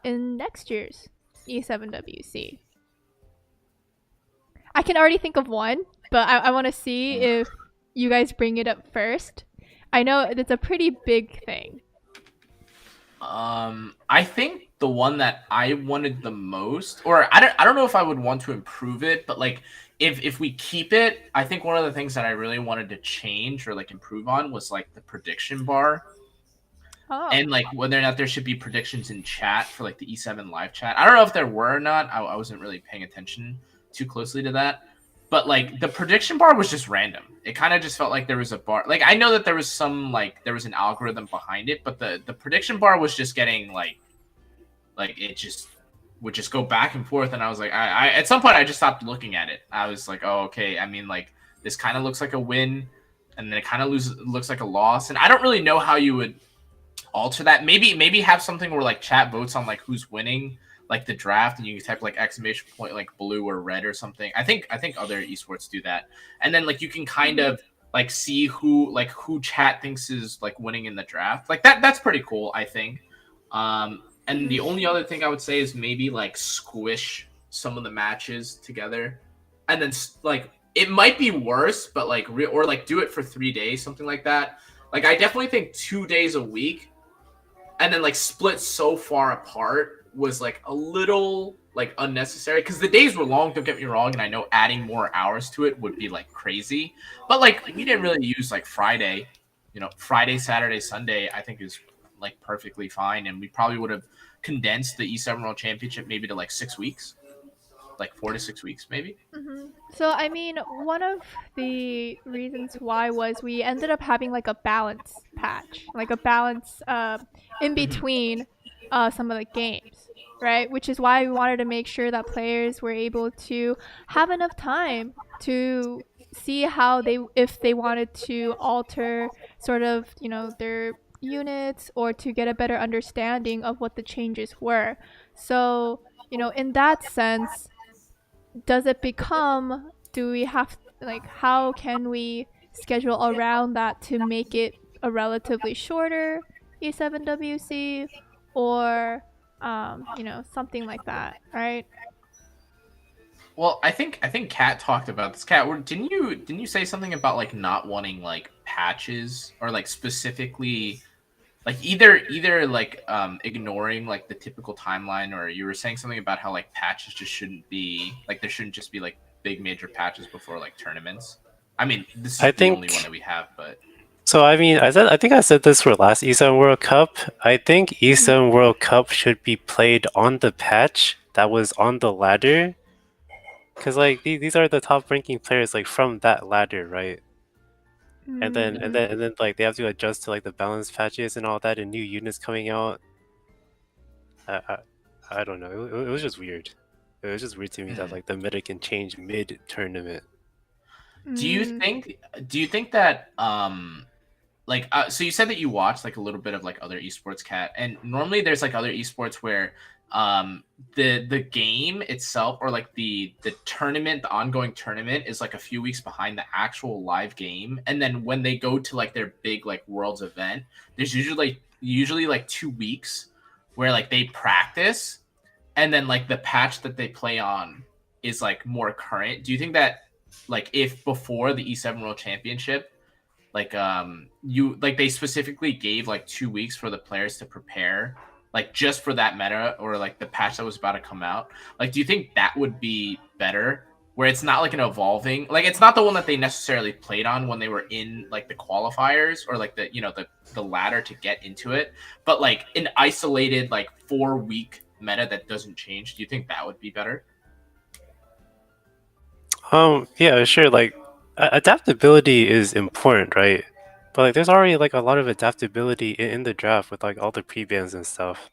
in next year's E7WC? I can already think of one, but I want to see if you guys bring it up first. I know it's a pretty big thing. I think the one that I wanted the most, or I don't know if I would want to improve it, but like if we keep it, I think one of the things that I really wanted to change or like improve on was like the prediction bar. Oh. And like whether or not there should be predictions in chat for like the E7 live chat. I don't know if there were or not. I wasn't really paying attention too closely to that. But like the prediction bar was just random. It kind of just felt like there was a bar. Like I know that there was some like there was an algorithm behind it, but the prediction bar was just getting like it just would just go back and forth. And I was like, I at some point I just stopped looking at it. I was like, oh okay. I mean like this kind of looks like a win, and then it kind of looks like a loss. And I don't really know how you would alter that. Maybe have something where like chat votes on like who's winning like the draft, and you can type like exclamation point like blue or red or something. I think other esports do that, and then like you can kind of like see who chat thinks is like winning in the draft. Like that's pretty cool, I think. And the only other thing I would say is maybe like squish some of the matches together, and then like it might be worse, but like or like do it for 3 days, something like that. Like I definitely think 2 days a week, and then like split so far apart was like a little like unnecessary, because the days were long, don't get me wrong, and I know adding more hours to it would be like crazy, but like we didn't really use like Friday, you know, Friday, Saturday, Sunday I think is like perfectly fine, and we probably would have condensed the E7 World Championship maybe to like 6 weeks. like 4 to 6 weeks, maybe. So I mean, one of the reasons why was we ended up having like a balance patch, like a balance in between some of the games, right? Which is why we wanted to make sure that players were able to have enough time to see how they, if they wanted to alter sort of, you know, their units, or to get a better understanding of what the changes were. So, you know, in that sense, does it become, do we have, like, how can we schedule around that to make it a relatively shorter E7WC, or you know, something like that, right? Well, I think Kat talked about this. Kat, didn't you say something about like not wanting like patches, or like specifically like either like ignoring like the typical timeline, or you were saying something about how like patches just shouldn't be like, there shouldn't just be like big major patches before like tournaments. I mean, this I is the only one think that we have, but so. I mean, I think I said this for last E7 World Cup. I think Mhm. E7 World Cup should be played on the patch that was on the ladder, because like these are the top ranking players like from that ladder, right? And then like they have to adjust to like the balance patches and all that, and new units coming out. I I, I don't know. It was just weird. It was just weird to me that Mhm. like the meta can change mid tournament. do you Mm. think do you think that like so you said that you watched like a little bit of like other esports, Cat, and normally there's like other esports where the game itself, or like the tournament, the ongoing tournament, is like a few weeks behind the actual live game, and then when they go to like their big like worlds event, there's usually like 2 weeks where like they practice, and then like the patch that they play on is like more current. Do you think that like if before the E7 World Championship, like you like they specifically gave like 2 weeks for the players to prepare, like just for that meta, or like the patch that was about to come out, like do you think that would be better, where it's not like an evolving, like it's not the one that they necessarily played on when they were in like the qualifiers, or like the, you know, the ladder to get into it, but like an isolated like 4 week meta that doesn't change? Do you think that would be better? Yeah, sure. Like, adaptability is important, right? But like, there's already like a lot of adaptability in the draft with like all the pre-bans and stuff.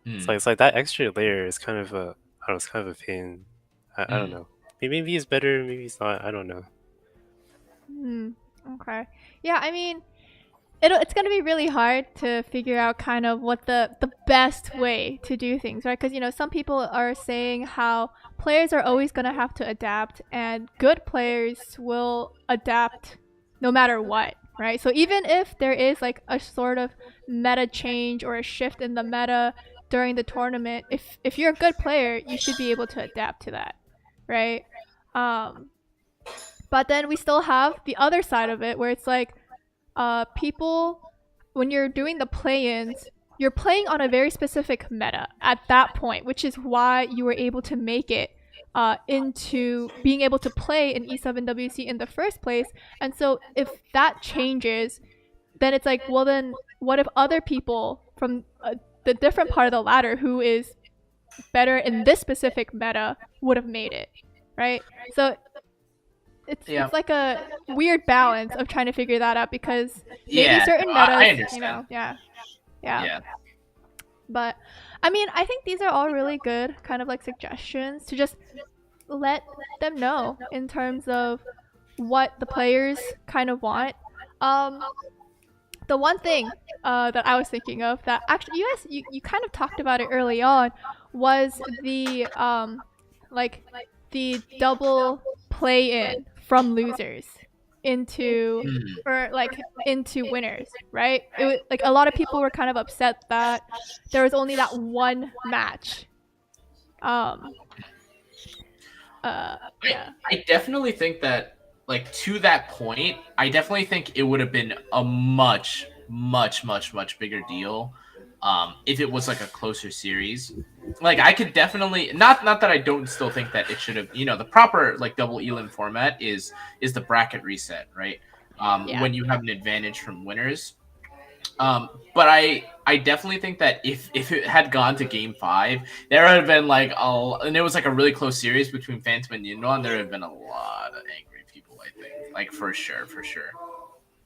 Hmm. It's like that extra layer is kind of a, I don't know, it's kind of a pain. I don't Hmm. know. Maybe it's better, maybe it's not. I don't know. Okay. Yeah, I mean, it's going to be really hard to figure out kind of what the best way to do things, right? Because, you know, some people are saying how players are always going to have to adapt, and good players will adapt no matter what, right? So even if there is like a sort of meta change or a shift in the meta during the tournament, if you're a good player, you should be able to adapt to that, right? Um, but then we still have the other side of it, where it's like, people, when you're doing the play-ins, you're playing on a very specific meta at that point, which is why you were able to make it into being able to play in E7WC in the first place. And so if that changes, then it's like, well, then what if other people from the different part of the ladder who is better in this specific meta would have made it, right? So Yeah. it's like a weird balance of trying to figure that out, because maybe Yeah, certain no, I metas, you understand. know, yeah. Yeah. But I mean, I think these are all really good kind of like suggestions to just let them know in terms of what the players kind of want. Um, the one thing that I was thinking of that actually you kind of talked about it early on was the like the double play in from losers into, Mhm. or like into winners, right? It was like a lot of people were kind of upset that there was only that one match. Um yeah. I definitely think that, like, to that point, I definitely think it would have been a much, much, much, much bigger deal, if it was like a closer series. Like, I could definitely, not that I don't still think that it should have, you know, the proper like double elim format is the bracket reset, right? Yeah. When you have an advantage from winners. But I definitely think that if it had gone to Game 5, there would have been like and it was like a really close series between Phantom and Yunwan. There would have been a lot of angry people. I think, like for sure.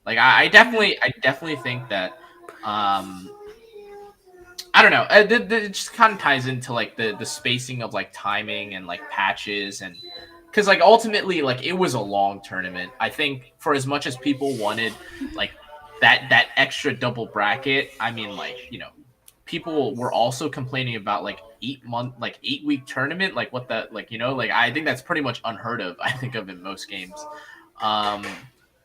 Like I definitely think that. I don't know. It just kind of ties into like the spacing of like timing and like patches and because like ultimately like it was a long tournament. I think for as much as people wanted like that extra double bracket, I mean like people were also complaining about like 8-week tournament. Like what the like like I think that's pretty much unheard of. I think of in most games. Um,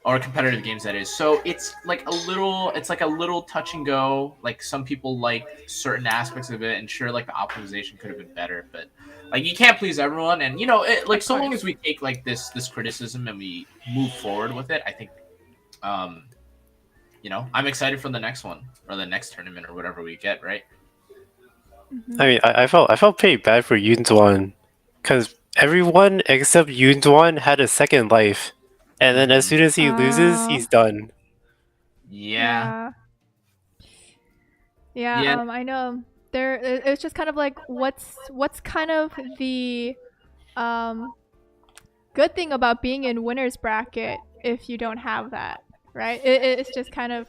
or competitive games that is. So it's like a little touch and go. Like some people like certain aspects of it, and sure, like the optimization could have been better, but like you can't please everyone. And like so long as we take like this criticism and we move forward with it, I think, I'm excited for the next one or the next tournament or whatever we get. Right. I mean, I felt pretty bad for Yuntuan because everyone except Yuntuan had a second life, and then as soon as he loses, he's done. Yeah. Yeah. I know. It's just kind of like what's kind of the good thing about being in winner's bracket if you don't have that, right? It's just kind of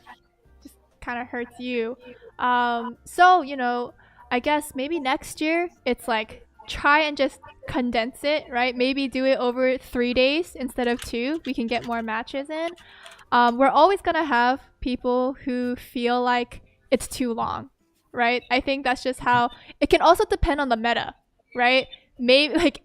hurts you. So I guess maybe next year it's like try and just condense it, right? Maybe do it over 3 days instead of 2. We can get more matches in. We're always gonna have people who feel like it's too long, right? I think that's just how it can also depend on the meta, right? Maybe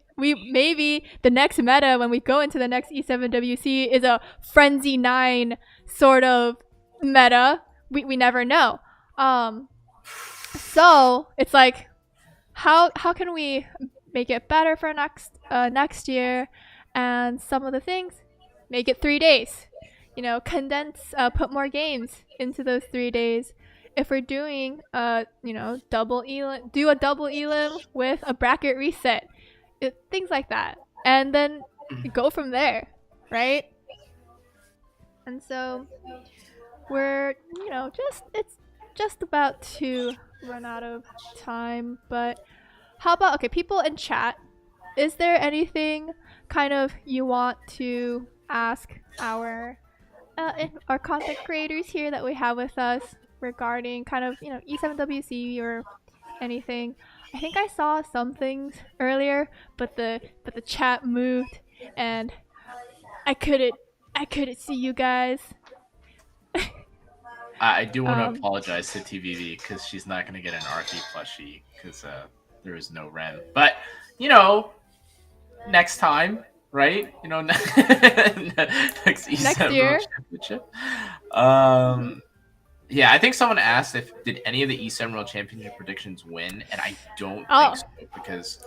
the next meta when we go into the next E7WC is a Frenzy 9 sort of meta. We never know. So it's like how can we make it better for next year, and some of the things, make it 3 days. Condense, put more games into those 3 days. If we're doing double elim, do a double elim with a bracket reset, things like that, and then go from there, right? And so we're it's just about to run out of time, but how about people in chat, is there anything kind of you want to ask our content creators here that we have with us regarding kind of E7WC or anything? I think I saw some things earlier, but the chat moved and I couldn't see you guys. I do want to apologize to TVV because she's not going to get an Archie plushie because there is no Ren. But next time, right? Next year. Championship. Yeah, I think someone asked did any of the E7 World Championship predictions win, and I don't think so because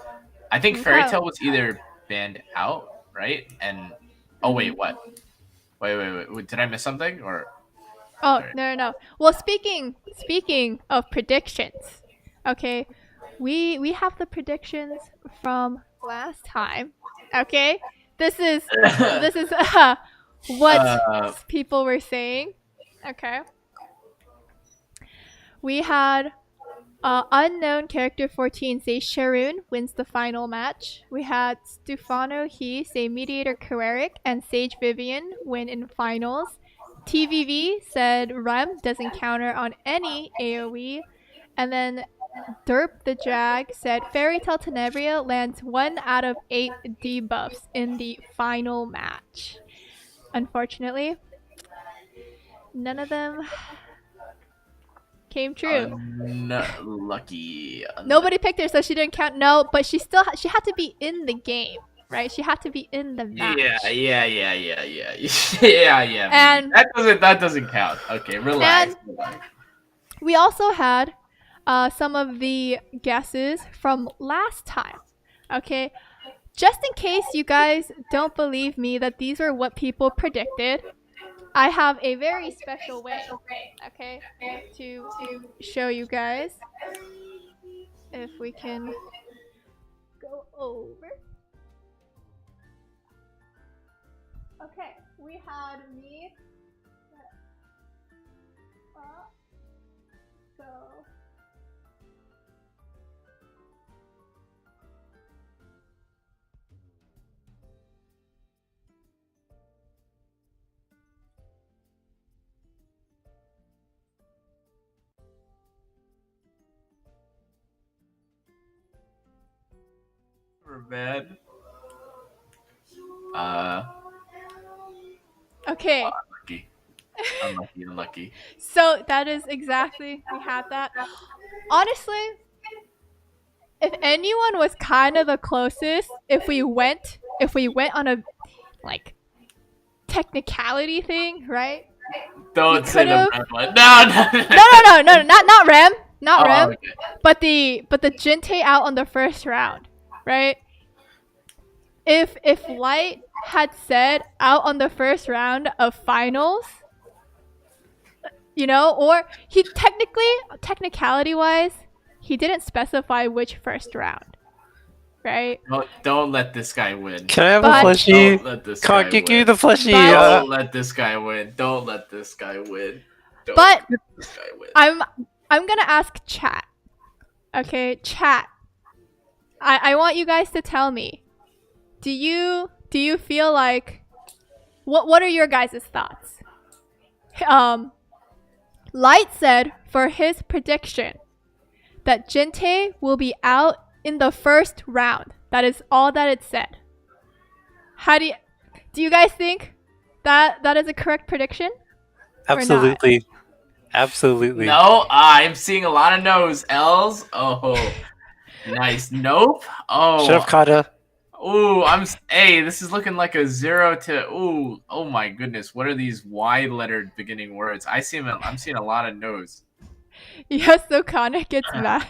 I think Fairy Tail was either banned out, right? And wait, what? Wait, did I miss something or? Oh, no. Well, speaking of predictions, okay, we have the predictions from last time. Okay, this is what people were saying. Okay, we had unknown character 14 say Sharon wins the final match. We had Stefano He say Mediator Koeric and Sage Vivian win in finals. TVV said Rem doesn't counter on any AoE. And then Derp the Jag said Fairy Tail Tenebria lands 1 out of 8 debuffs in the final match. Unfortunately, none of them came true. Lucky. Nobody picked her, so she didn't count. No, but she had to be in the game, right? She had to be in the match. Yeah. And that doesn't count. Okay, relax. We also had some of the guesses from last time. Okay, just in case you guys don't believe me that these were what people predicted, I have a very special way, okay, to show you guys. If we can go over. Okay, we had me. So. Man. Okay. Unlucky. Unlucky. So that is exactly, we had that. Honestly, if anyone was kind of the closest, if we went on a like technicality thing, right? Don't say the could've- red one. No. No, not Rem, not Oh, Rem, okay. but the Gente out on the first round, right? If Light had said out on the first round of finals, you know, or he technicality wise, he didn't specify which first round, right? Don't let this guy win. Can I have But- a plushie? Don't let this Come on, guy give me win. the plushie. But- Don't let this guy win. Don't let this guy win. Don't But let this guy win. I'm gonna ask chat. Okay, chat. I want you guys to tell me. Do you feel like what are your guys' thoughts? Light said for his prediction that Gente will be out in the first round. That is all that it said. How do you guys think that is a correct prediction? Absolutely. Absolutely. No, I'm seeing a lot of no's. L's. Oh, nice. Nope. Oh. Shut up, Kata. Ooh, hey, this is looking like a 0 to oh my goodness. What are these Y-lettered beginning words? I'm seeing a lot of no's. Yes, so Connor gets mad.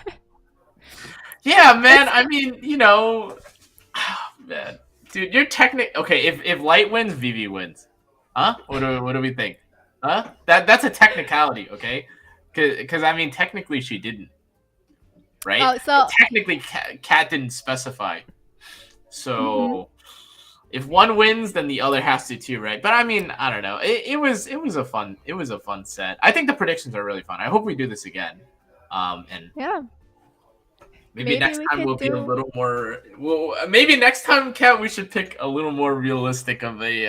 Yeah, man. I mean, you know, man. Dude, you're okay, if Light wins, Vivi wins. Huh? What do we think? Huh? That's a technicality, okay? Cuz I mean, technically she didn't. Right? Oh, so Technically Cat didn't specify. So if one wins, then the other has to too, right? But I mean, I don't know. It was a fun set. I think the predictions are really fun. I hope we do this again. And yeah. maybe next we time could we'll be a do- little more. Well, maybe next time, Kat, we should pick a little more realistic of a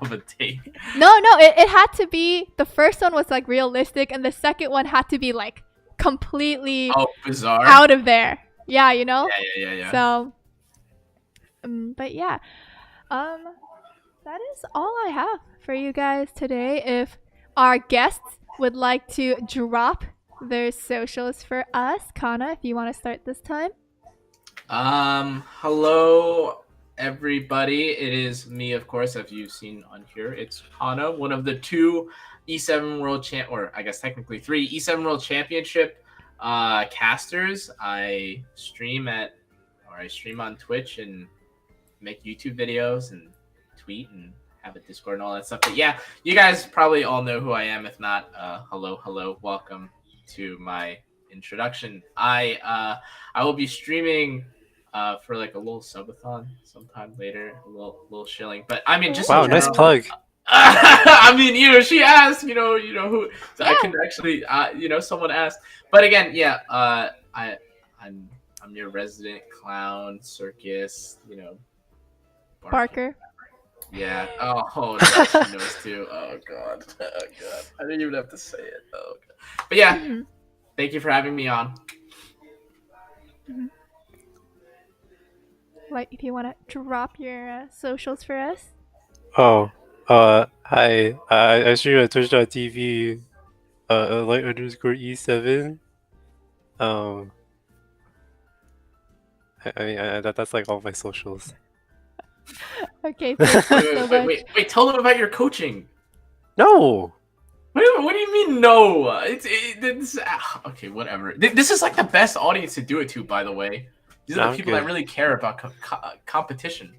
of a take. No, it had to be, the first one was like realistic and the second one had to be like completely Oh, bizarre. out of there. Yeah, you know? Yeah. So but yeah. That is all I have for you guys today. If our guests would like to drop their socials for us, Cannaaa, if you want to start this time. Hello everybody. It is me, of course, as you've seen on here. It's Cannaaa, one of the two E7 World Champ, or I guess technically three E7 World Championship casters. I stream on Twitch and make YouTube videos and tweet and have a Discord and all that stuff. But yeah, you guys probably all know who I am. If not, hello, welcome to my introduction. I will be streaming for like a little subathon sometime later, a little shilling. But I mean, just Wow, in nice general, plug. I mean, she asked, you know who, so Yeah. I can actually, someone asked. But again, yeah, I'm your resident clown circus, Barker. Yeah. Oh, no, she knows too. Oh god. I didn't even have to say it. Oh god. But yeah, Mhm. thank you for having me on. Like, if you want to drop your socials for us. Oh, hi. I stream at twitch.tv, light_E7. I mean, that's like all my socials. Okay, thank you so much. Wait, tell them about your coaching. No! What do you mean no? Okay, whatever. This is like the best audience to do it to, by the way. These are I'm the people good. that really care about competition.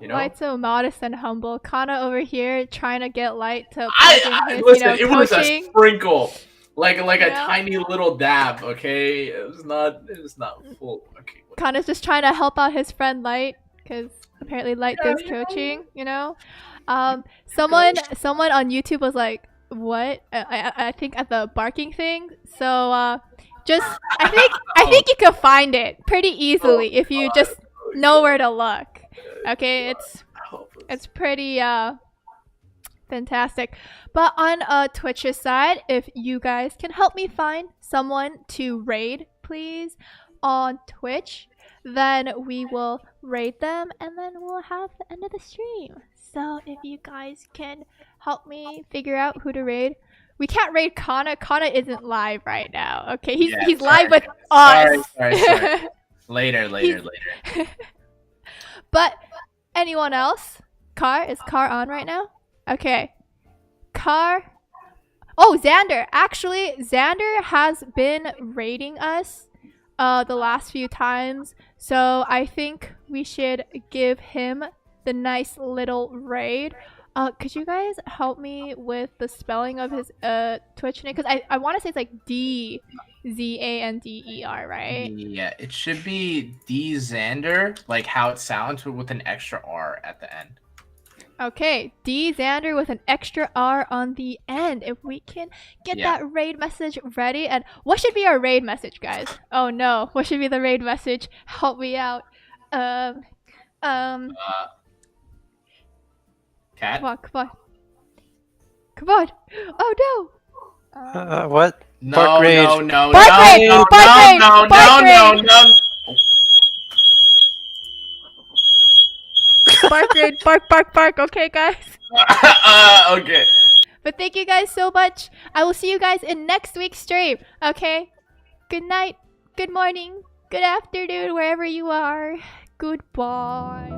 You know? Light's so modest and humble. Cannaaa over here trying to get Light to plug Listen, in his, it was a coaching. sprinkle, like a Yeah. tiny little dab. Okay, it was not full. Okay. Connors just trying to help out his friend Light because apparently Light does coaching. Someone on YouTube was like, what? I think at the barking thing. So just I think you can find it pretty easily if you just know where to look. Okay, it's pretty fantastic. But on Twitch's side, if you guys can help me find someone to raid, please, on Twitch, then we will raid them and then we'll have the end of the stream. So if you guys can help me figure out who to raid. We can't raid Cannaaa. Cannaaa isn't live right now. Okay, he's live with us. Sorry. Later. But anyone else? Is Car on right now? Okay. Car. Oh, Xander. Actually, Xander has been raiding us the last few times. So I think we should give him the nice little raid. Could you guys help me with the spelling of his Twitch name? Because I want to say it's like DZANDER, right? Yeah, it should be D Xander, like how it sounds, but with an extra R at the end. Okay, D Xander with an extra R on the end. If we can get that raid message ready. And what should be our raid message, guys? Oh no, what should be the raid message? Help me out. Cat? Come on. Oh no. What? No. Bark raid! Bark. Okay, guys. Okay. But thank you guys so much. I will see you guys in next week's stream. Okay? Good night, good morning, good afternoon, wherever you are. Goodbye.